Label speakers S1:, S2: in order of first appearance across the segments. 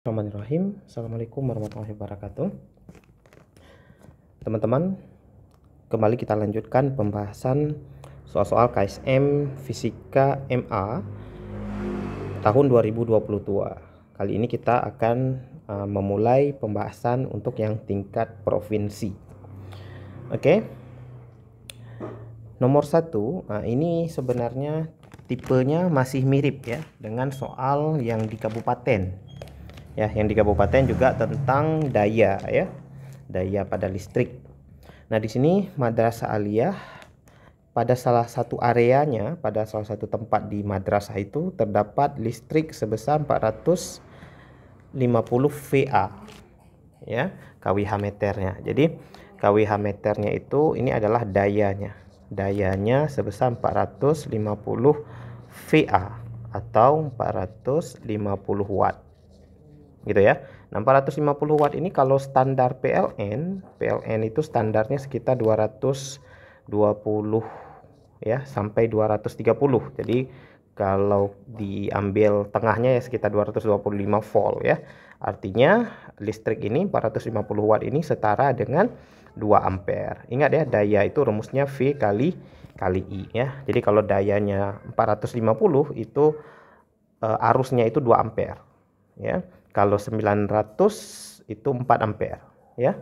S1: Bismillahirrahmanirrahim. Assalamualaikum warahmatullahi wabarakatuh. Teman-teman, kembali kita lanjutkan pembahasan soal-soal KSM Fisika MA tahun 2022. Kali ini kita akan memulai pembahasan untuk yang tingkat provinsi. Oke. Nomor 1, ini sebenarnya tipenya masih mirip ya dengan soal yang di kabupaten. Ya, yang di kabupaten juga tentang daya ya, daya pada listrik. Nah, di sini Madrasah Aliyah pada salah satu areanya, pada salah satu tempat di madrasah itu terdapat listrik sebesar 450 VA ya, kWh meternya. Jadi kWh meternya itu ini adalah dayanya. Dayanya sebesar 450 VA atau 450 watt. Gitu ya. Nah, 450 watt ini kalau standar PLN itu standarnya sekitar 220 ya sampai 230. Jadi kalau diambil tengahnya ya sekitar 225 volt ya. Artinya listrik ini 450 watt ini setara dengan 2 ampere. Ingat ya, daya itu rumusnya V kali I ya. Jadi kalau dayanya 450 itu arusnya itu 2 ampere ya. Kalau 900 itu 4 ampere ya.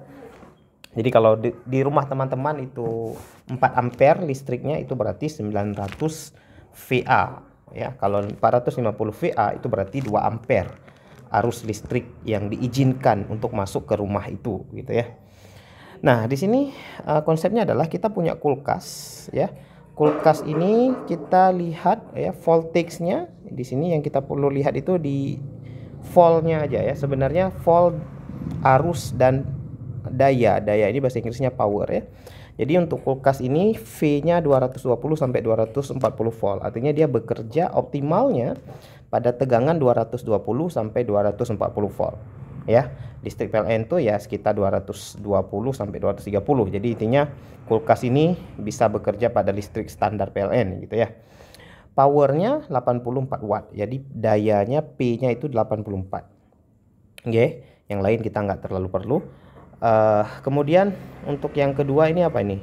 S1: Jadi kalau di rumah teman-teman itu 4 ampere listriknya, itu berarti 900 VA ya. Kalau 450 VA itu berarti 2 ampere arus listrik yang diizinkan untuk masuk ke rumah itu gitu ya. Nah, di sini konsepnya adalah kita punya kulkas ya. Kulkas ini kita lihat ya voltage-nya. Di sini yang kita perlu lihat itu di voltnya aja ya. Sebenarnya volt, arus dan daya ini bahasa Inggrisnya power ya. Jadi untuk kulkas ini V-nya 220 sampai 240 volt. Artinya dia bekerja optimalnya pada tegangan 220 sampai 240 volt ya. Listrik PLN itu ya sekitar 220 sampai 230. Jadi intinya kulkas ini bisa bekerja pada listrik standar PLN gitu ya. Powernya 84 watt. Jadi dayanya P-nya itu 84. Oke, yang lain kita nggak terlalu perlu. Kemudian untuk yang kedua ini apa ini?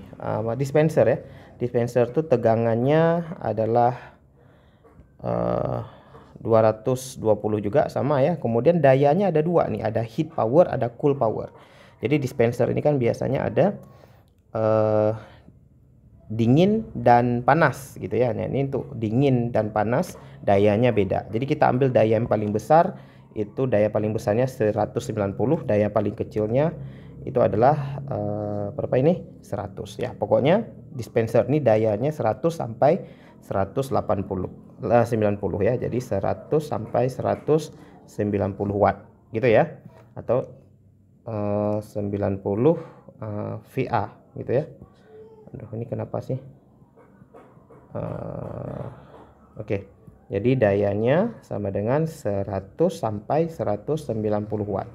S1: Dispenser ya. Dispenser itu tegangannya adalah 220 juga sama ya. Kemudian dayanya ada dua nih, ada heat power, ada cool power. Jadi dispenser ini kan biasanya ada dingin dan panas gitu ya. Nah, ini untuk dingin dan panas dayanya beda. Jadi kita ambil daya yang paling besar, itu daya paling besarnya 190, daya paling kecilnya itu adalah berapa ini? 100 ya. Pokoknya dispenser ini dayanya 100 sampai 180 90 ya. Jadi 100 sampai 190 watt gitu ya. Atau 90 VA gitu ya. Aduh, ini kenapa sih? Oke. Jadi dayanya sama dengan 100 sampai 190 watt.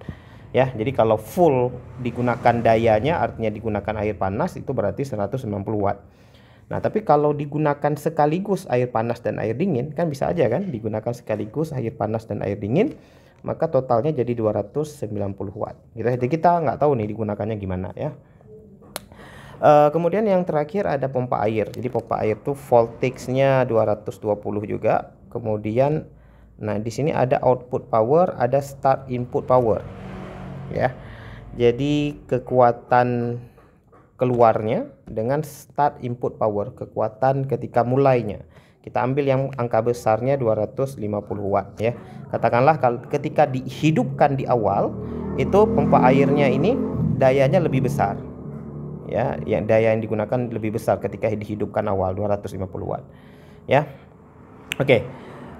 S1: Ya, jadi kalau full digunakan dayanya, artinya digunakan air panas, itu berarti 190 watt. Nah, tapi kalau digunakan sekaligus air panas dan air dingin, kan bisa aja kan digunakan sekaligus air panas dan air dingin, maka totalnya jadi 290 watt. Jadi kita nggak tahu nih digunakannya gimana ya. Kemudian yang terakhir ada pompa air. Jadi pompa air tuh voltage-nya 220 juga. Kemudian nah di sini ada output power, ada start input power. Ya. Jadi kekuatan keluarnya dengan start input power, kekuatan ketika mulainya. Kita ambil yang angka besarnya 250 watt ya. Katakanlah ketika dihidupkan di awal, itu pompa airnya ini dayanya lebih besar. Ya, yang daya yang digunakan lebih besar ketika dihidupkan awal 250 watt. Ya. Oke.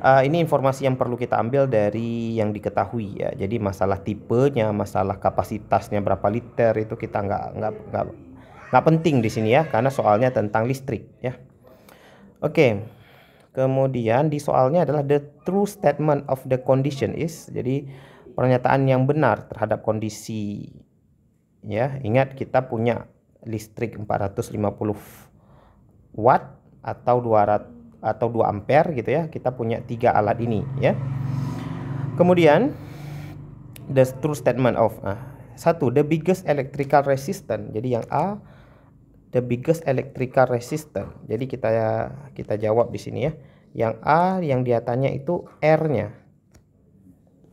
S1: Ini informasi yang perlu kita ambil dari yang diketahui ya. Jadi masalah tipenya, masalah kapasitasnya berapa liter itu kita nggak penting di sini ya, karena soalnya tentang listrik ya. Oke. Kemudian di soalnya adalah the true statement of the condition is. Jadi pernyataan yang benar terhadap kondisi ya. Ingat kita punya listrik 450 watt atau 2 ampere gitu ya. Kita punya 3 alat ini ya. Kemudian the true statement of satu, the biggest electrical resistance. Jadi yang A, the biggest electrical resistance. Jadi kita jawab di sini ya. Yang A yang dia tanya itu R-nya.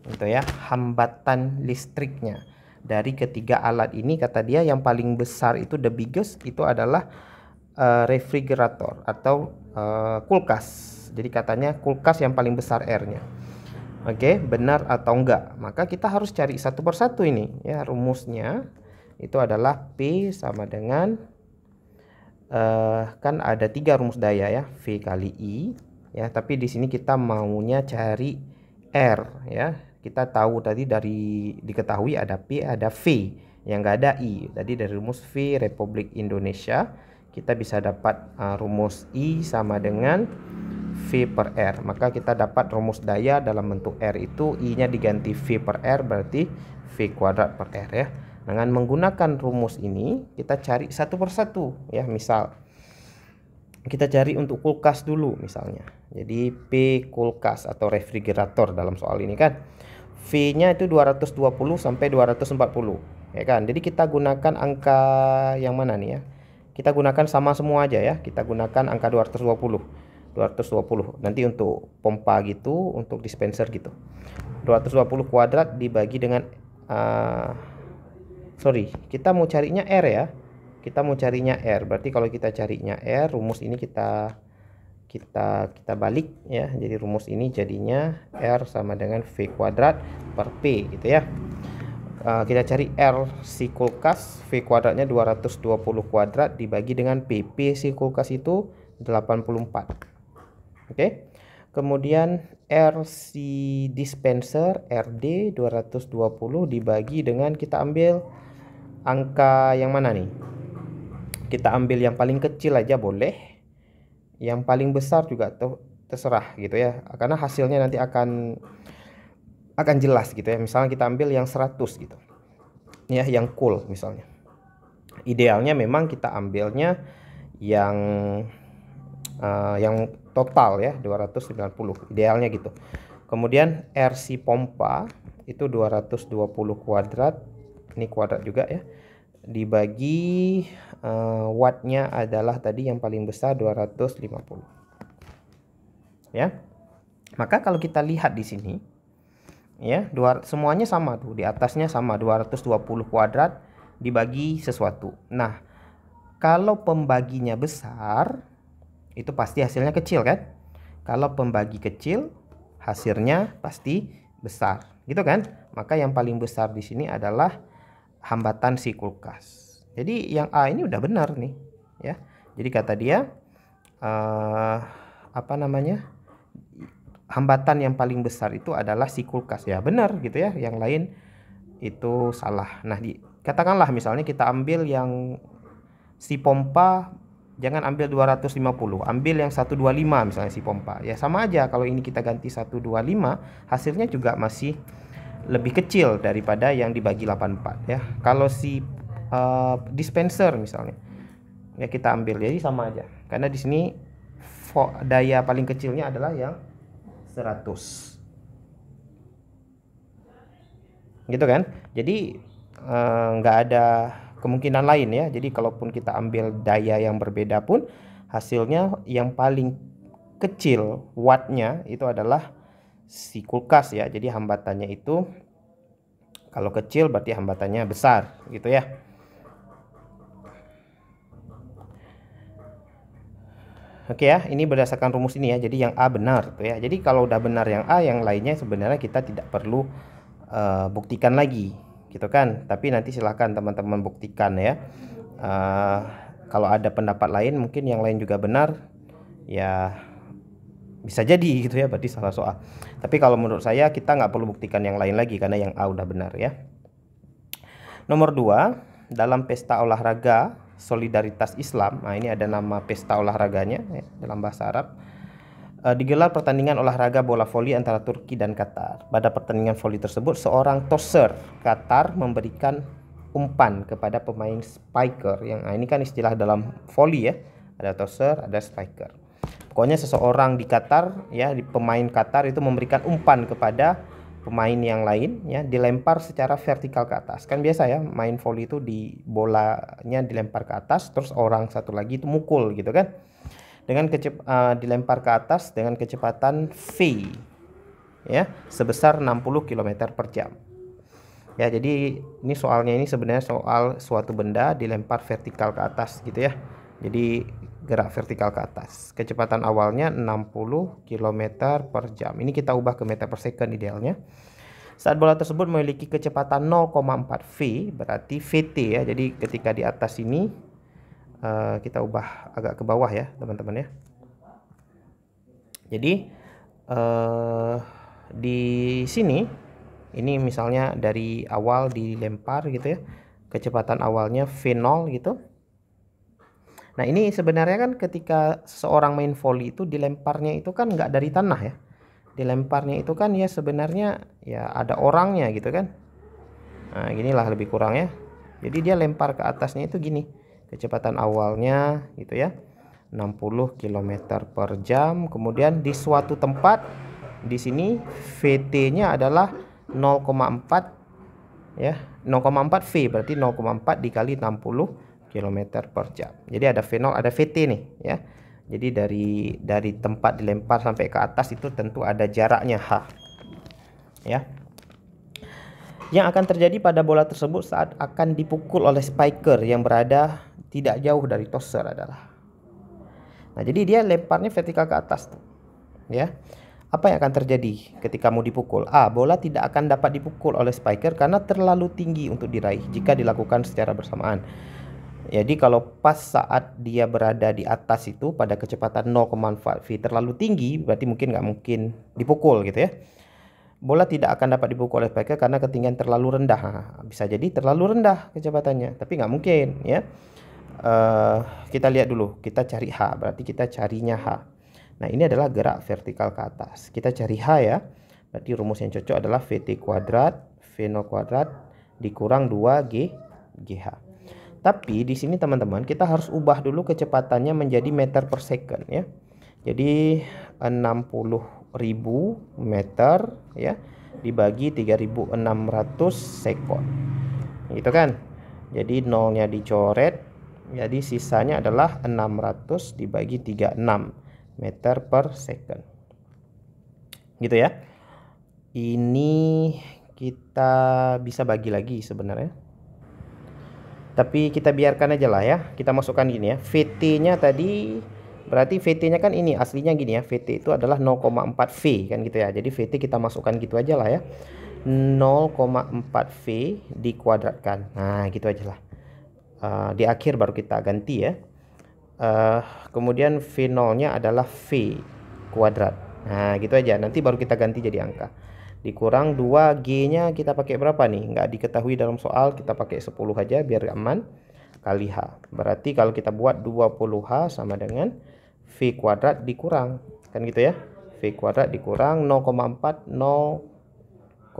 S1: Gitu ya, hambatan listriknya. Dari ketiga alat ini kata dia yang paling besar itu the biggest itu adalah refrigerator atau kulkas. Jadi katanya kulkas yang paling besar R-nya. Oke, benar atau enggak? Maka kita harus cari satu persatu ini ya. Rumusnya itu adalah P sama dengan kan ada 3 rumus daya ya, V kali I ya, tapi di sini kita maunya cari R ya. Kita tahu tadi diketahui ada P, ada V, yang enggak ada I. Tadi dari rumus V Republik Indonesia kita bisa dapat rumus I sama dengan V per R. Maka kita dapat rumus daya dalam bentuk R itu I-nya diganti V per R, berarti V kuadrat per R ya. Dengan menggunakan rumus ini kita cari satu persatu ya. Misal kita cari untuk kulkas dulu misalnya. Jadi P kulkas atau refrigerator dalam soal ini kan. V-nya itu 220 sampai 240 ya kan. Jadi kita gunakan angka yang mana nih ya? Kita gunakan sama semua aja ya. Kita gunakan angka 220. Nanti untuk pompa gitu, untuk dispenser gitu. 220 kuadrat dibagi dengan kita mau carinya R ya. Kita mau carinya R. Berarti kalau kita carinya R, rumus ini kita balik ya. Jadi rumus ini jadinya R sama dengan V kuadrat per P gitu ya. Kita cari R si kulkas, V kuadratnya 220 kuadrat dibagi dengan P. P si kulkas itu 84. Oke. Kemudian R si dispenser RD 220 dibagi dengan, kita ambil angka yang mana nih? Kita ambil yang paling kecil aja boleh. Yang paling besar juga terserah gitu ya. Karena hasilnya nanti akan jelas gitu ya. Misalnya kita ambil yang 100 gitu. Ya, yang cool misalnya. Idealnya memang kita ambilnya yang total ya 290 idealnya gitu. Kemudian RC pompa itu 220 kuadrat, ini kuadrat juga ya, dibagi wattnya adalah tadi yang paling besar 250 ya. Maka kalau kita lihat di sini ya, semuanya sama tuh, di atasnya sama 220 kuadrat dibagi sesuatu. Nah, kalau pembaginya besar itu pasti hasilnya kecil kan? Kalau pembagi kecil hasilnya pasti besar, gitu kan? Maka yang paling besar di sini adalah hambatan si kulkas. Jadi yang A ini udah benar nih, ya. Jadi kata dia hambatan yang paling besar itu adalah si kulkas, ya benar gitu ya. Yang lain itu salah. Nah, katakanlah misalnya kita ambil yang si pompa, jangan ambil 250, ambil yang 125 misalnya si pompa. Ya sama aja, kalau ini kita ganti 125, hasilnya juga masih lebih kecil daripada yang dibagi 84 ya. Kalau si dispenser misalnya, ya kita ambil, jadi sama aja. Karena di sini daya paling kecilnya adalah yang 100. Gitu kan? Jadi nggak ada kemungkinan lain ya. Jadi kalaupun kita ambil daya yang berbeda pun hasilnya yang paling kecil wattnya itu adalah si kulkas ya. Jadi hambatannya itu kalau kecil berarti hambatannya besar gitu ya. Oke ya, ini berdasarkan rumus ini ya. Jadi yang A benar tuh ya. Jadi kalau udah benar yang A, yang lainnya sebenarnya kita tidak perlu buktikan lagi gitu kan. Tapi nanti silahkan teman-teman buktikan ya. Kalau ada pendapat lain, mungkin yang lain juga benar, ya bisa jadi gitu ya, berarti salah soal. Tapi kalau menurut saya kita nggak perlu buktikan yang lain lagi karena yang A udah benar ya. Nomor 2, dalam pesta olahraga Solidaritas Islam, nah ini ada nama pesta olahraganya ya, dalam bahasa Arab. Digelar pertandingan olahraga bola voli antara Turki dan Qatar. Pada pertandingan voli tersebut, seorang tosser Qatar memberikan umpan kepada pemain spiker. Yang ini kan istilah dalam voli ya, ada tosser, ada spiker. Pokoknya seseorang di Qatar ya, di pemain Qatar itu memberikan umpan kepada pemain yang lain ya dilempar secara vertikal ke atas. Kan biasa ya main volley itu di bolanya dilempar ke atas terus orang satu lagi itu mukul gitu kan. Dengan dilempar ke atas dengan kecepatan V ya sebesar 60 km per jam. Ya, jadi ini soalnya ini sebenarnya soal suatu benda dilempar vertikal ke atas gitu ya. Jadi gerak vertikal ke atas. Kecepatan awalnya 60 km per jam. Ini kita ubah ke meter per second idealnya. Saat bola tersebut memiliki kecepatan 0,4 V, berarti VT ya. Jadi ketika di atas ini kita ubah agak ke bawah ya, teman-teman ya. Jadi di sini ini misalnya dari awal dilempar gitu ya. Kecepatan awalnya V0 gitu. Nah ini sebenarnya kan ketika seorang main volley itu dilemparnya itu kan nggak dari tanah ya. Dilemparnya itu kan ya sebenarnya ya ada orangnya gitu kan. Nah ginilah lebih kurang ya. Jadi dia lempar ke atasnya itu gini. Kecepatan awalnya gitu ya. 60 km per jam. Kemudian di suatu tempat di sini VT-nya adalah 0,4 ya 0,4 V berarti 0,4 dikali 60 km per jam. Jadi ada V0 ada VT nih ya. Jadi dari tempat dilempar sampai ke atas itu tentu ada jaraknya H ya. Yang akan terjadi pada bola tersebut saat akan dipukul oleh spiker yang berada tidak jauh dari tosser adalah. Nah, jadi dia lemparnya vertikal ke atas tuh. Ya. Apa yang akan terjadi ketika mau dipukul? A. Bola tidak akan dapat dipukul oleh spiker karena terlalu tinggi untuk diraih jika dilakukan secara bersamaan. Jadi kalau pas saat dia berada di atas itu pada kecepatan 0,4 V terlalu tinggi, berarti nggak mungkin dipukul gitu ya. Bola tidak akan dapat dipukul oleh spiker karena ketinggian terlalu rendah. Nah, bisa jadi terlalu rendah kecepatannya, tapi nggak mungkin ya. Kita lihat dulu, kita cari H, berarti kita carinya H. Nah ini adalah gerak vertikal ke atas. Kita cari H ya. Berarti rumus yang cocok adalah VT kuadrat V0 kuadrat dikurang 2GH. Tapi di sini teman-teman kita harus ubah dulu kecepatannya menjadi meter per second ya. Jadi 60.000 meter ya dibagi 3.600 sekon. Gitu kan? Jadi nolnya dicoret. Jadi sisanya adalah 600 dibagi 36 meter per second gitu ya. Ini kita bisa bagi lagi sebenarnya, tapi kita biarkan aja lah ya. Kita masukkan gini ya, VT nya tadi berarti VT nya kan ini aslinya gini ya, VT itu adalah 0,4 V kan gitu ya. Jadi VT kita masukkan gitu aja lah ya, 0,4 V dikuadratkan. Nah gitu aja lah. Di akhir baru kita ganti ya. Kemudian V0 nya adalah V kuadrat. Nah gitu aja, nanti baru kita ganti jadi angka. Dikurang 2G nya kita pakai berapa nih, nggak diketahui dalam soal, kita pakai 10 aja biar aman, kali H. Berarti kalau kita buat 20H sama dengan V kuadrat dikurang, kan gitu ya, V kuadrat dikurang 0,4 0,16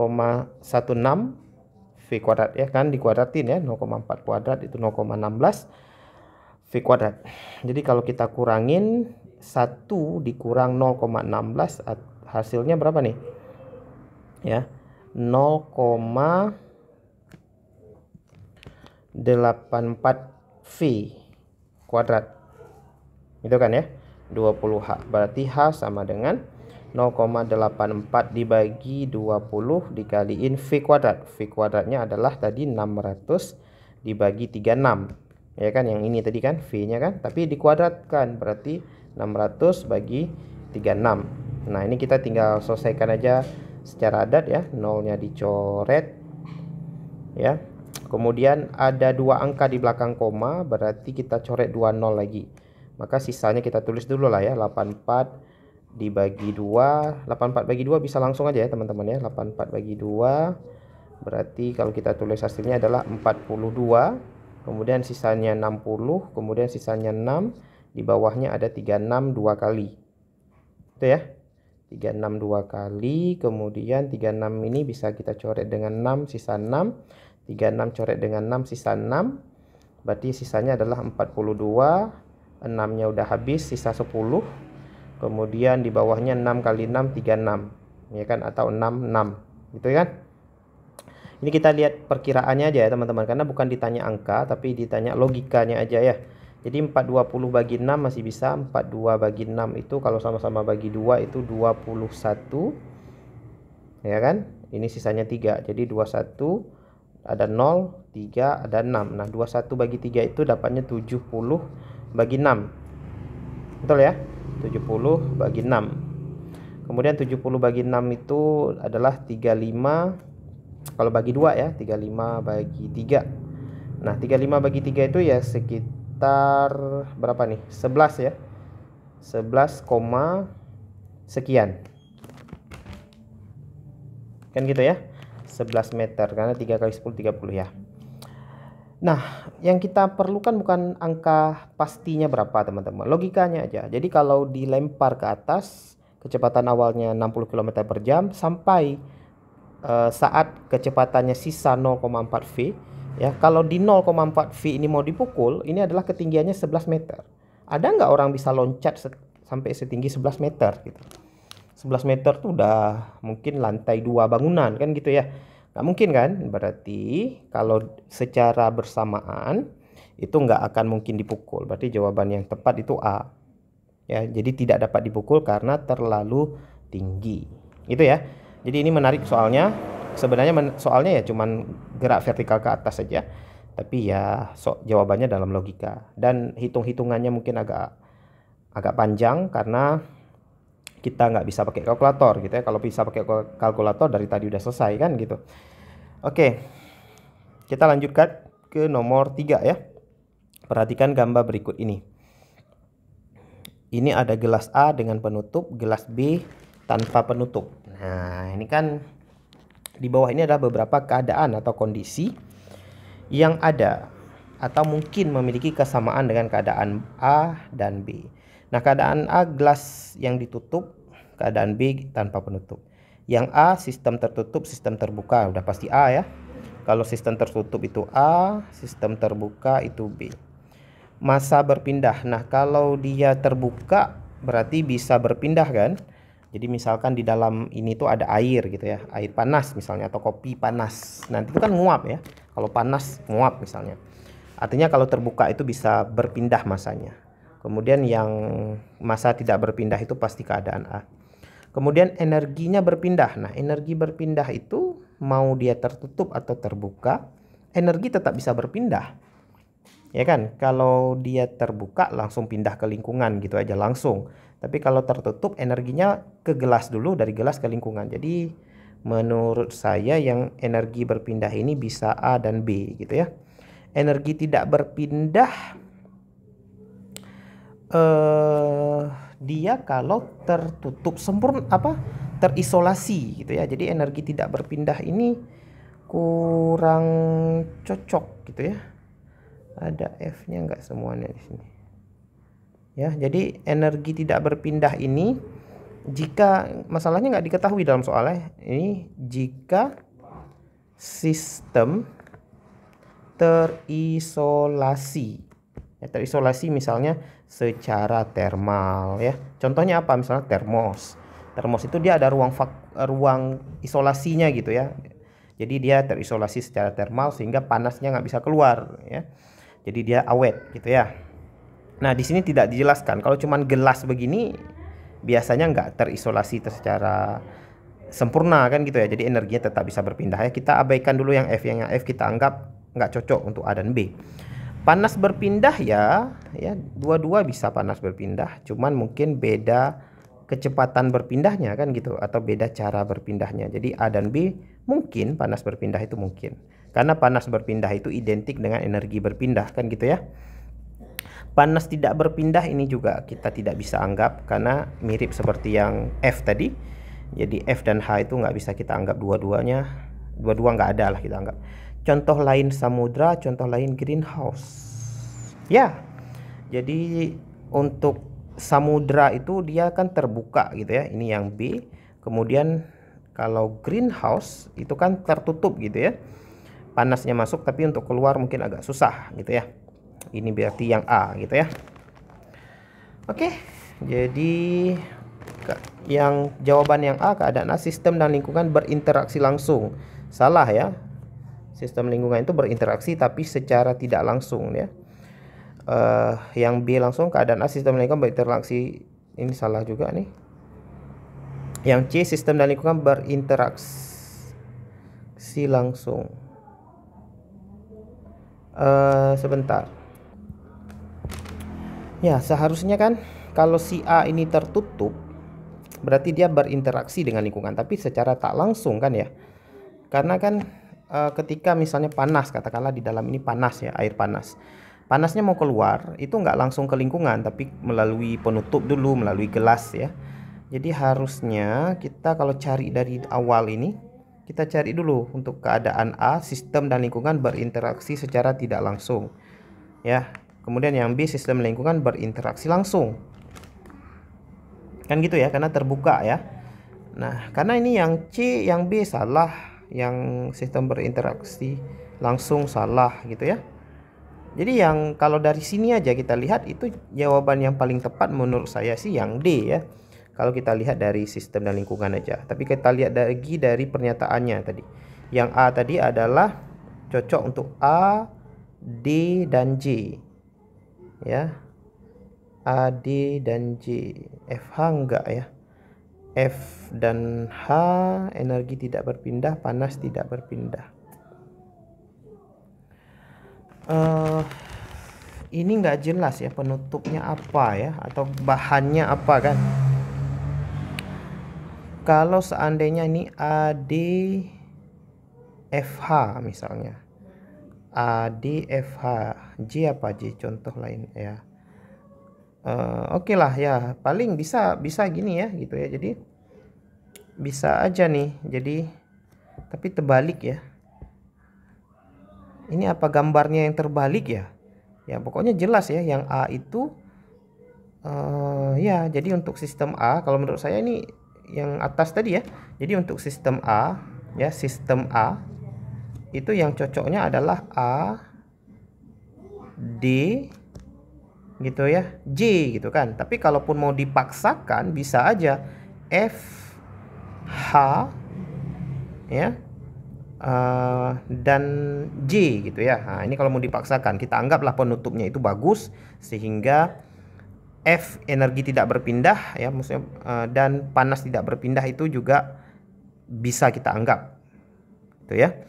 S1: V kuadrat ya kan, dikuadratin ya, 0,4 kuadrat itu 0,16 V kuadrat. Jadi kalau kita kurangin 1 dikurang 0,16 hasilnya berapa nih? Ya, 0,84 V kuadrat. Itu kan ya, 20H. Berarti H sama dengan 0,84 dibagi 20 dikaliin V kuadrat. V kuadratnya adalah tadi 600 dibagi 36. Ya kan, yang ini tadi kan V-nya kan, tapi dikuadratkan berarti 600 bagi 36. Nah ini kita tinggal selesaikan aja secara adat ya, nolnya dicoret ya. Kemudian ada 2 angka di belakang koma, berarti kita coret 2 nol lagi. Maka sisanya kita tulis dulu lah ya, 84 dibagi 2. 84 bagi 2 bisa langsung aja ya teman-teman ya, 84 bagi 2 berarti kalau kita tulis hasilnya adalah 42. Kemudian sisanya 60, kemudian sisanya 6, di bawahnya ada 36 2 kali. Itu ya. 36 2 kali, kemudian 36 ini bisa kita coret dengan 6 sisa 6, 36 coret dengan 6 sisa 6. Berarti sisanya adalah 42, 6-nya udah habis, sisa 10. Kemudian di bawahnya 6 kali 6 36, ya kan, atau 6 6. gitu kan. Ini kita lihat perkiraannya aja ya teman-teman, karena bukan ditanya angka tapi ditanya logikanya aja ya. Jadi 420 bagi 6 masih bisa. 42 bagi 6 itu kalau sama-sama bagi 2 itu 21, ya kan. Ini sisanya 3, jadi 21 ada 0, 3 ada 6. Nah 21 bagi 3 itu dapatnya 70 bagi 6, betul ya, 70 bagi 6. Kemudian 70 bagi 6 itu adalah 35. Kalau bagi 2 ya, 35 bagi 3. Nah 35 bagi 3 itu ya sekitar berapa nih, 11 ya, 11, sekian kan gitu ya, 11 meter, karena 3 kali 10 30 ya. Nah yang kita perlukan bukan angka pastinya berapa teman-teman, logikanya aja. Jadi kalau dilempar ke atas, kecepatan awalnya 60 km per jam sampai saat kecepatannya sisa 0,4 V ya. Kalau di 0,4 V ini mau dipukul, ini adalah ketinggiannya 11 meter. Ada nggak orang bisa loncat sampai setinggi 11 meter gitu? 11 meter tuh udah mungkin lantai 2 bangunan kan gitu ya. Nggak mungkin kan? Berarti kalau secara bersamaan itu nggak akan mungkin dipukul. Berarti jawaban yang tepat itu A ya. Jadi tidak dapat dipukul karena terlalu tinggi itu ya. Jadi ini menarik soalnya. Sebenarnya soalnya ya cuman gerak vertikal ke atas saja, tapi ya jawabannya dalam logika, dan hitung-hitungannya mungkin agak panjang karena kita nggak bisa pakai kalkulator gitu ya. Kalau bisa pakai kalkulator dari tadi udah selesai kan gitu. Oke, kita lanjutkan ke nomor 3 ya. Perhatikan gambar berikut ini. Ini ada gelas A dengan penutup, gelas B tanpa penutup. Nah ini kan di bawah ini adalah beberapa keadaan atau kondisi yang ada atau mungkin memiliki kesamaan dengan keadaan A dan B. Nah keadaan A gelas yang ditutup, keadaan B tanpa penutup. Yang A sistem tertutup, sistem terbuka, udah pasti A ya. Kalau sistem tertutup itu A, sistem terbuka itu B. Massa berpindah. Nah kalau dia terbuka berarti bisa berpindah kan. Jadi misalkan di dalam ini tuh ada air gitu ya, air panas misalnya, atau kopi panas. Nanti itu kan nguap ya. Kalau panas nguap misalnya. Artinya kalau terbuka itu bisa berpindah massanya. Kemudian yang massa tidak berpindah itu pasti keadaan A. Kemudian energinya berpindah. Nah energi berpindah itu mau dia tertutup atau terbuka, energi tetap bisa berpindah. Ya kan, kalau dia terbuka langsung pindah ke lingkungan gitu aja langsung. Tapi kalau tertutup energinya ke gelas dulu, dari gelas ke lingkungan. Jadi menurut saya yang energi berpindah ini bisa A dan B gitu ya. Energi tidak berpindah dia kalau tertutup sempurna terisolasi gitu ya. Jadi energi tidak berpindah ini kurang cocok gitu ya. Ada F-nya nggak semuanya di sini. Ya, jadi energi tidak berpindah ini jika masalahnya nggak diketahui dalam soalnya. Ini jika sistem terisolasi. Ya, terisolasi misalnya secara termal ya. Contohnya apa? Misalnya termos. Termos itu dia ada ruang isolasinya gitu ya. Jadi dia terisolasi secara termal sehingga panasnya nggak bisa keluar ya. Jadi dia awet gitu ya. Nah di sini tidak dijelaskan. Kalau cuman gelas begini biasanya nggak terisolasi secara sempurna kan gitu ya. Jadi energinya tetap bisa berpindah ya. Kita abaikan dulu yang F. Yang F kita anggap nggak cocok untuk A dan B. Panas berpindah ya dua-dua bisa panas berpindah. Cuman mungkin beda kecepatan berpindahnya kan gitu, atau beda cara berpindahnya. Jadi A dan B mungkin panas berpindah itu mungkin. Karena panas berpindah itu identik dengan energi berpindah kan gitu ya. Panas tidak berpindah ini juga kita tidak bisa anggap karena mirip seperti yang F tadi. Jadi F dan H itu nggak bisa kita anggap dua-duanya. Dua-dua nggak ada lah kita anggap. Contoh lain samudra, contoh lain greenhouse. Ya, jadi untuk samudra itu dia kan terbuka gitu ya. Ini yang B. Kemudian kalau greenhouse itu kan tertutup gitu ya. Panasnya masuk tapi untuk keluar mungkin agak susah gitu ya. Ini berarti yang A gitu ya. Oke, jadi Yang jawaban yang A, keadaan A, sistem dan lingkungan berinteraksi langsung. Salah ya. Sistem lingkungan itu berinteraksi tapi secara tidak langsung ya. Yang B langsung, keadaan A, sistem dan lingkungan berinteraksi. Ini salah juga nih. Yang C, sistem dan lingkungan berinteraksi langsung. Sebentar. Ya, seharusnya kan kalau si A ini tertutup, berarti dia berinteraksi dengan lingkungan, tapi secara tak langsung kan ya. Karena kan ketika misalnya panas, katakanlah di dalam ini panas ya, air panas. Panasnya mau keluar, itu nggak langsung ke lingkungan, tapi melalui penutup dulu, melalui gelas ya. Jadi harusnya kita kalau cari dari awal ini, kita cari dulu untuk keadaan A, sistem dan lingkungan berinteraksi secara tidak langsung. Ya, kemudian yang B, sistem lingkungan berinteraksi langsung. Kan gitu ya, karena terbuka ya. Nah, karena ini yang C, yang B salah, yang sistem berinteraksi langsung salah gitu ya. Jadi yang kalau dari sini aja kita lihat itu jawaban yang paling tepat menurut saya sih yang D ya. Kalau kita lihat dari sistem dan lingkungan aja. Tapi kita lihat lagi dari pernyataannya tadi. Yang A tadi adalah cocok untuk A, D, dan J. Ya. A, D, dan J. FH enggak ya. F dan H, energi tidak berpindah, panas tidak berpindah. Ini nggak jelas ya penutupnya apa ya, atau bahannya apa kan. Kalau seandainya ini ADFH misalnya, ADFH, J apa J contoh lain ya. Oke lah ya, paling bisa gini ya gitu ya. Jadi bisa aja nih, jadi tapi terbalik ya. Ini apa gambarnya yang terbalik ya? Ya pokoknya jelas ya, yang A itu ya, jadi untuk sistem A kalau menurut saya ini yang atas tadi ya. Jadi untuk sistem A ya, sistem A itu yang cocoknya adalah A, D gitu ya, J gitu kan. Tapi kalaupun mau dipaksakan bisa aja F, H ya, dan J gitu ya. Nah, ini kalau mau dipaksakan, kita anggaplah penutupnya itu bagus sehingga F energi tidak berpindah ya, maksudnya dan panas tidak berpindah itu juga bisa kita anggap gitu ya.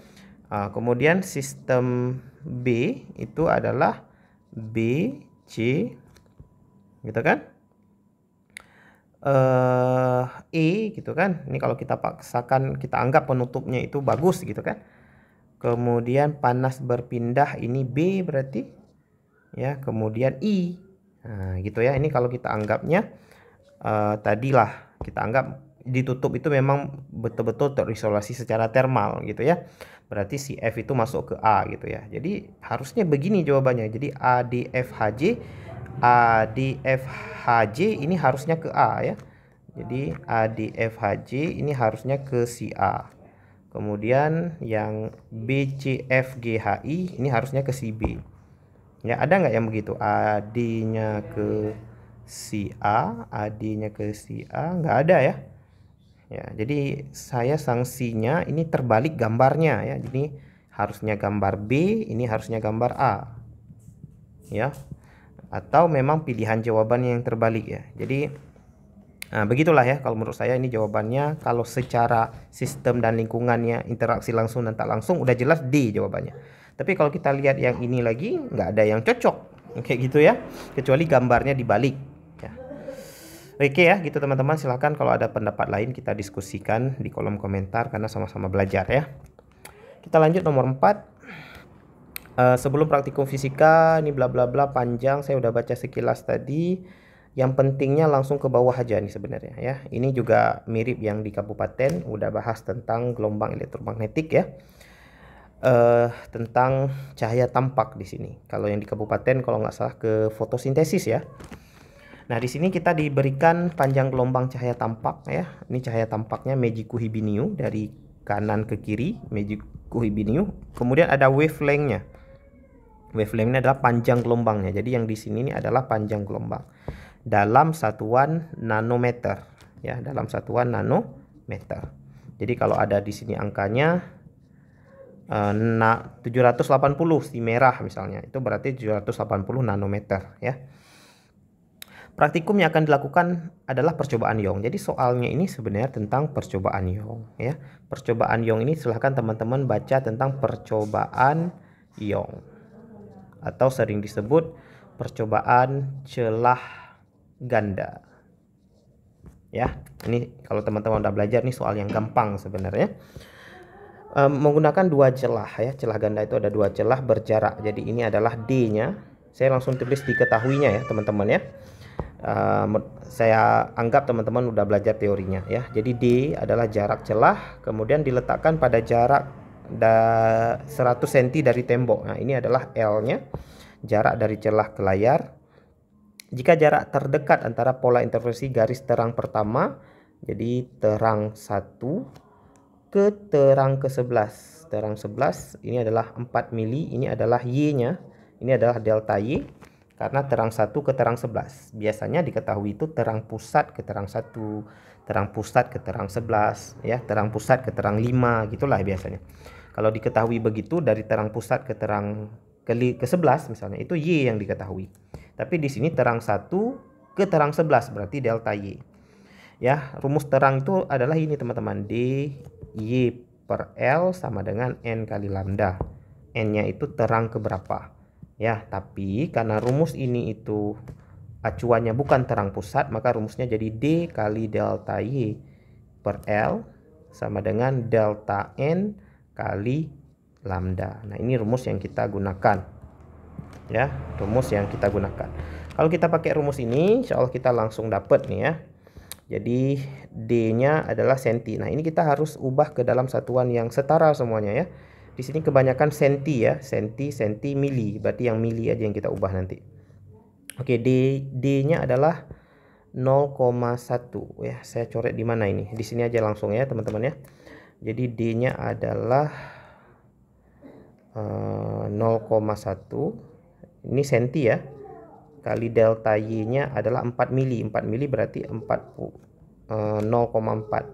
S1: Kemudian sistem B itu adalah B, C gitu kan. E gitu kan. Ini kalau kita paksakan, kita anggap penutupnya itu bagus gitu kan. Kemudian panas berpindah ini B berarti ya, kemudian I. Nah, gitu ya. Ini kalau kita anggapnya tadilah kita anggap ditutup itu memang betul-betul terisolasi secara termal gitu ya. Berarti si F itu masuk ke A gitu ya. Jadi harusnya begini jawabannya. Jadi ADFHJ, ADFHJ ini harusnya ke A ya. Jadi ADFHJ ini harusnya ke si A. Kemudian yang BCFGHI ini harusnya ke si B. Ya, ada nggak yang begitu? AD-nya ke si A, AD-nya ke si A, nggak ada ya. Ya, jadi saya sanksinya ini terbalik gambarnya ya. Jadi harusnya gambar B, ini harusnya gambar A. Ya. Atau memang pilihan jawabannya yang terbalik ya. Jadi begitulah ya kalau menurut saya ini jawabannya. Kalau secara sistem dan lingkungannya interaksi langsung dan tak langsung udah jelas D jawabannya. Tapi kalau kita lihat yang ini lagi nggak ada yang cocok kayak gitu ya, kecuali gambarnya dibalik ya. Oke ya gitu teman-teman, silahkan kalau ada pendapat lain kita diskusikan di kolom komentar karena sama-sama belajar ya. Kita lanjut nomor 4. Sebelum praktikum fisika ini bla bla bla panjang, saya udah baca sekilas tadi. Yang pentingnya langsung ke bawah aja nih sebenarnya ya. Ini juga mirip yang di kabupaten, udah bahas tentang gelombang elektromagnetik ya. Tentang cahaya tampak di sini. Kalau yang di kabupaten kalau nggak salah ke fotosintesis ya. Nah, di sini kita diberikan panjang gelombang cahaya tampak ya. Ini cahaya tampaknya Meiji Kuhibiniu dari kanan ke kiri, Meiji Kuhibiniu. Kemudian ada wavelength-nya. Wavelength-nya adalah panjang gelombangnya. Jadi yang di sini ini adalah panjang gelombang dalam satuan nanometer ya, dalam satuan nanometer. Jadi kalau ada di sini angkanya 780 si merah misalnya, itu berarti 780 nanometer ya. Praktikum yang akan dilakukan adalah percobaan Young. Jadi soalnya ini sebenarnya tentang percobaan Young ya. Percobaan Young ini silahkan teman-teman baca tentang percobaan Young, atau sering disebut percobaan celah ganda. Ya, ini kalau teman-teman udah belajar nih soal yang gampang sebenarnya. Menggunakan dua celah ya. Celah ganda itu ada dua celah berjarak. Jadi ini adalah D-nya. Saya langsung tulis diketahuinya ya teman-teman ya. Saya anggap teman-teman udah belajar teorinya ya. Jadi D adalah jarak celah, kemudian diletakkan pada jarak 100 cm dari tembok. Nah, ini adalah L-nya, jarak dari celah ke layar. Jika jarak terdekat antara pola interferensi garis terang pertama, jadi terang 1 ke terang ke-11. Terang 11 ini adalah 4 mili, ini adalah Y-nya, ini adalah delta Y. Karena terang 1 ke terang 11. Biasanya diketahui itu terang pusat ke terang 1, terang pusat ke terang 11, ya, terang pusat ke terang 5, gitulah biasanya. Kalau diketahui begitu dari terang pusat ke terang ke-11 misalnya, itu Y yang diketahui. Tapi di sini terang 1 ke terang 11 berarti delta Y. Ya, rumus terang itu adalah ini teman-teman, D Y per L sama dengan N kali lambda. N-nya itu terang keberapa. Ya, tapi karena rumus ini itu acuannya bukan terang pusat, maka rumusnya jadi D kali delta Y per L sama dengan delta N kali lambda. Nah, ini rumus yang kita gunakan. Ya, rumus yang kita gunakan. Kalau kita pakai rumus ini, insya Allah kita langsung dapat nih ya. Jadi D-nya adalah senti. Nah, ini kita harus ubah ke dalam satuan yang setara semuanya ya. Di sini kebanyakan senti ya, senti, mili. Berarti yang mili aja yang kita ubah nanti. Oke, D-nya adalah 0,1 ya. Saya coret di mana ini? Di sini aja langsung ya, teman-teman ya. Jadi D-nya adalah 0,1. Ini senti ya. Kali delta Y-nya adalah 4 mili. 4 mili berarti 0,4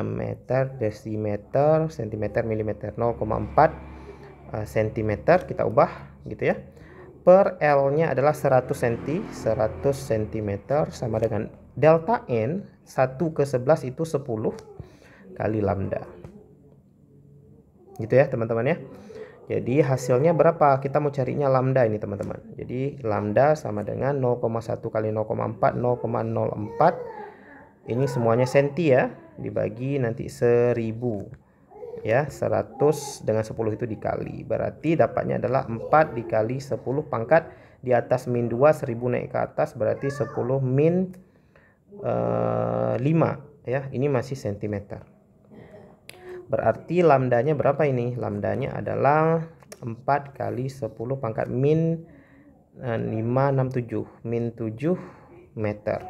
S1: meter, desimeter, sentimeter, milimeter. 0,4 cm kita ubah gitu ya. Per L-nya adalah 100 cm. 100 cm sama dengan delta N 1 ke 11 itu 10 kali lambda. Gitu ya teman-teman ya. Jadi hasilnya berapa? Kita mau carinya lambda ini teman-teman. Jadi lambda sama dengan 0,1 kali 0,4, 0,04. Ini semuanya senti ya. Dibagi nanti 1000. Ya, 100 dengan 10 itu dikali. Berarti dapatnya adalah 4 dikali 10 pangkat di atas min 2, 1000 naik ke atas berarti 10 min 5 ya. Ini masih sentimeter. Berarti lambdanya berapa ini? Lambdanya adalah 4 kali 10 pangkat min 567. Min 7 meter.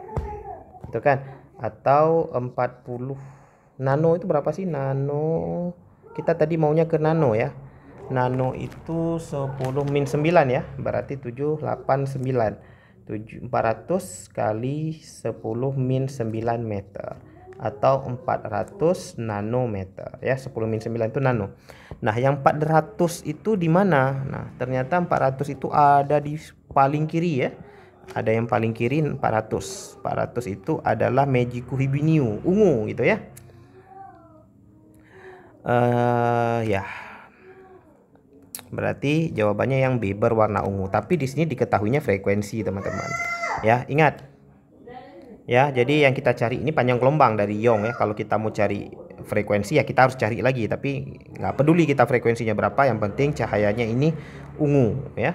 S1: Itu kan? Atau 40 nano itu berapa sih? Nano. Kita tadi maunya ke nano ya. Nano itu 10 min 9 ya. Berarti 789. 400 kali 10 min 9 meter. Atau 400 nanometer ya. 10 min 9 itu nano. Nah, yang 400 itu di mana? Nah, ternyata 400 itu ada di paling kiri ya. Ada yang paling kiri 400. 400 itu adalah Meiji Kuhibiniu, ungu gitu ya. Ya. Berarti jawabannya yang B, berwarna ungu. Tapi di sini diketahuinya frekuensi, teman-teman. Ya, ingat. Ya, jadi yang kita cari ini panjang gelombang dari Young ya. Kalau kita mau cari frekuensi ya kita harus cari lagi, tapi nggak peduli kita frekuensinya berapa, yang penting cahayanya ini ungu ya.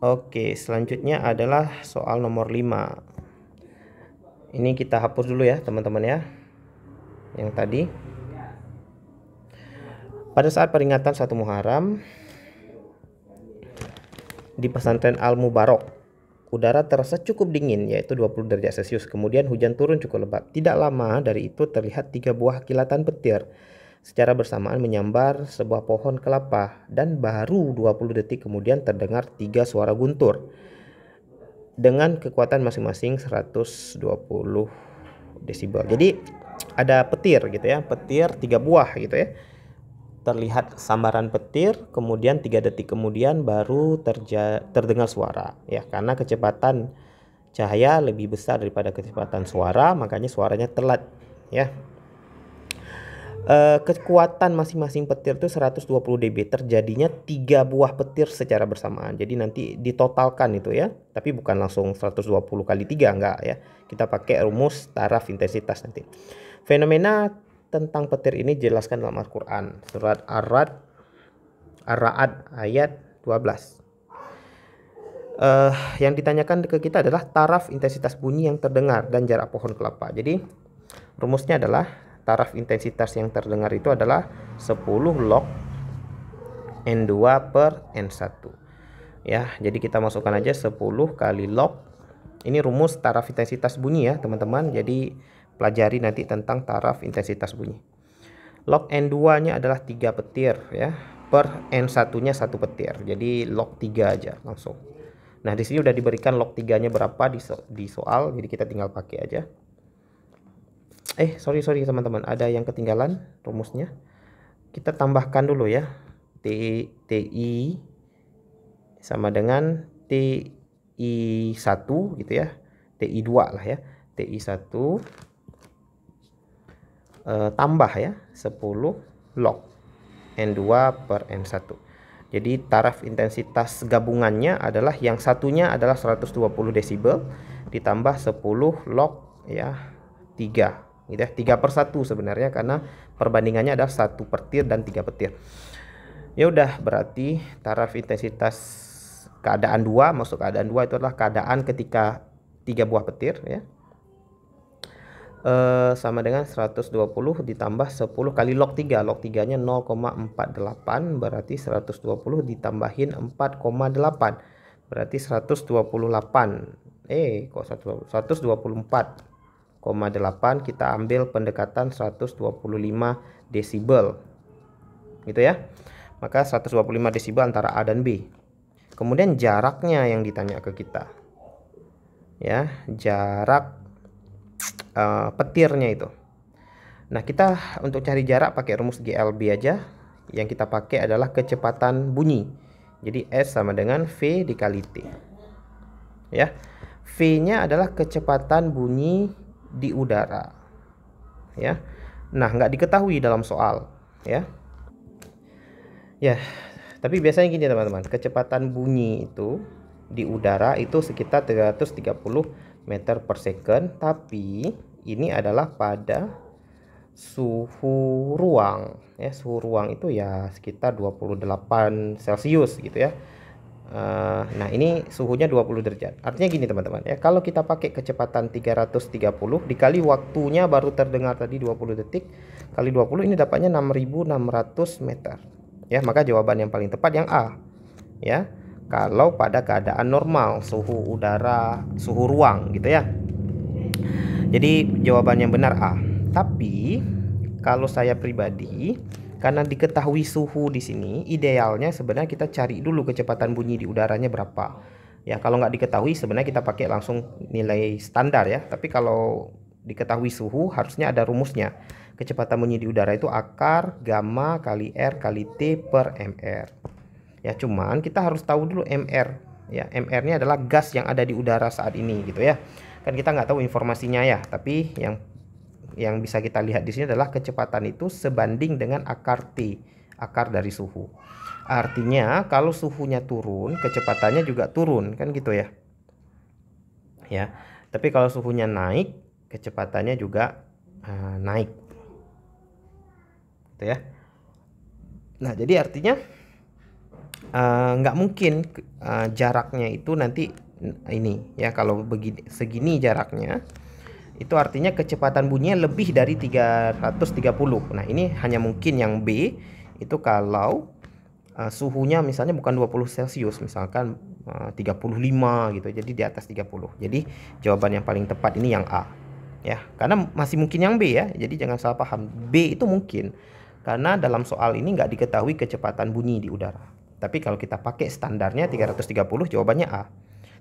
S1: Oke, selanjutnya adalah soal nomor 5. Ini kita hapus dulu ya teman-teman ya, yang tadi. Pada saat peringatan 1 Muharram di pesantren Al-Mubarak, udara terasa cukup dingin, yaitu 20 derajat Celcius. Kemudian hujan turun cukup lebat. Tidak lama dari itu terlihat 3 buah kilatan petir secara bersamaan menyambar sebuah pohon kelapa, dan baru 20 detik kemudian terdengar 3 suara guntur. dengan kekuatan masing-masing 120 desibel. Jadi ada petir gitu ya, petir 3 buah gitu ya. Terlihat sambaran petir, kemudian 3 detik kemudian baru terdengar suara ya, karena kecepatan cahaya lebih besar daripada kecepatan suara, makanya suaranya telat ya. Kekuatan masing-masing petir itu 120 dB, terjadinya 3 buah petir secara bersamaan. Jadi nanti ditotalkan itu ya, tapi bukan langsung 120 kali 3, enggak ya. Kita pakai rumus taraf intensitas nanti. Fenomena tentang petir ini dijelaskan dalam Al-Quran, surat Ar-Ra'd ayat 12. Yang ditanyakan ke kita adalah taraf intensitas bunyi yang terdengar dan jarak pohon kelapa. Jadi rumusnya adalah taraf intensitas yang terdengar itu adalah 10 log N2 per N1 ya. Jadi kita masukkan aja 10 kali log. Ini rumus taraf intensitas bunyi ya teman-teman. Jadi pelajari nanti tentang taraf intensitas bunyi. Log N2 nya adalah 3 petir ya, per N1 nya 1 petir. Jadi log 3 aja langsung. Nah di sini udah diberikan log 3 nya berapa di soal, jadi kita tinggal pakai aja. Sorry teman-teman, ada yang ketinggalan rumusnya. Kita tambahkan dulu ya. TI sama dengan TI1 gitu ya. TI2 lah ya. TI1 tambah ya 10 log N2 per N1. Jadi taraf intensitas gabungannya adalah yang satunya adalah 120 desibel ditambah 10 log ya 3 gitu ya, 3/1 sebenarnya karena perbandingannya adalah 1 petir dan 3 petir. Ya udah, berarti taraf intensitas keadaan 2, maksud keadaan 2 itu adalah keadaan ketika 3 buah petir ya. Sama dengan 120 ditambah 10 kali log 3. Log 3 nya 0,48, berarti 120 ditambahin 4,8 berarti 128. Kok 124,8. Kita ambil pendekatan 125 desibel gitu ya. Maka 125 desibel antara A dan B. Kemudian jaraknya yang ditanya ke kita ya, jarak petirnya itu. Nah kita untuk cari jarak pakai rumus GLB aja. Yang kita pakai adalah kecepatan bunyi. Jadi S sama dengan V dikali T ya. V nya adalah kecepatan bunyi di udara ya. Nah nggak diketahui dalam soal ya. Tapi biasanya gini teman-teman, kecepatan bunyi itu di udara itu sekitar 330 meter per second, tapi ini adalah pada suhu ruang ya. Suhu ruang itu ya sekitar 28 Celcius gitu ya. Nah ini suhunya 20 derajat. Artinya gini teman-teman ya, kalau kita pakai kecepatan 330 dikali waktunya baru terdengar tadi 20 detik kali 20, ini dapatnya 6.600 meter ya. Maka jawaban yang paling tepat yang A ya, kalau pada keadaan normal suhu udara, suhu ruang gitu ya. Jadi jawaban yang benar A. Tapi kalau saya pribadi, karena diketahui suhu di sini, idealnya sebenarnya kita cari dulu kecepatan bunyi di udaranya berapa. Ya kalau nggak diketahui sebenarnya kita pakai langsung nilai standar ya. Tapi kalau diketahui suhu harusnya ada rumusnya. Kecepatan bunyi di udara itu akar gamma kali R kali T per MR. Ya cuman kita harus tahu dulu MR ya. MR-nya adalah gas yang ada di udara saat ini gitu ya. Kan kita nggak tahu informasinya ya, tapi yang bisa kita lihat di sini adalah kecepatan itu sebanding dengan akar T, akar dari suhu. Artinya kalau suhunya turun, kecepatannya juga turun, kan gitu ya. Ya, tapi kalau suhunya naik, kecepatannya juga naik. Gitu ya. Nah, jadi artinya nggak mungkin jaraknya itu nanti ini ya, kalau begini segini jaraknya itu artinya kecepatan bunyinya lebih dari 330. Nah ini hanya mungkin yang B itu kalau suhunya misalnya bukan 20 Celcius, misalkan 35 gitu, jadi di atas 30. Jadi jawaban yang paling tepat ini yang A ya, karena masih mungkin yang B ya, jadi jangan salah paham. B itu mungkin karena dalam soal ini nggak diketahui kecepatan bunyi di udara. Tapi kalau kita pakai standarnya 330, jawabannya A.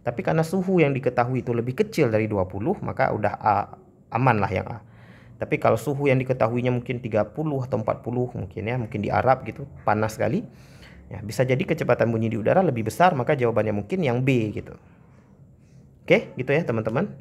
S1: Tapi karena suhu yang diketahui itu lebih kecil dari 20, maka udah aman lah yang A. Tapi kalau suhu yang diketahuinya mungkin 30 atau 40 mungkin ya, mungkin di Arab gitu, panas sekali. Ya, bisa jadi kecepatan bunyi di udara lebih besar, maka jawabannya mungkin yang B gitu. Oke, gitu ya teman-teman.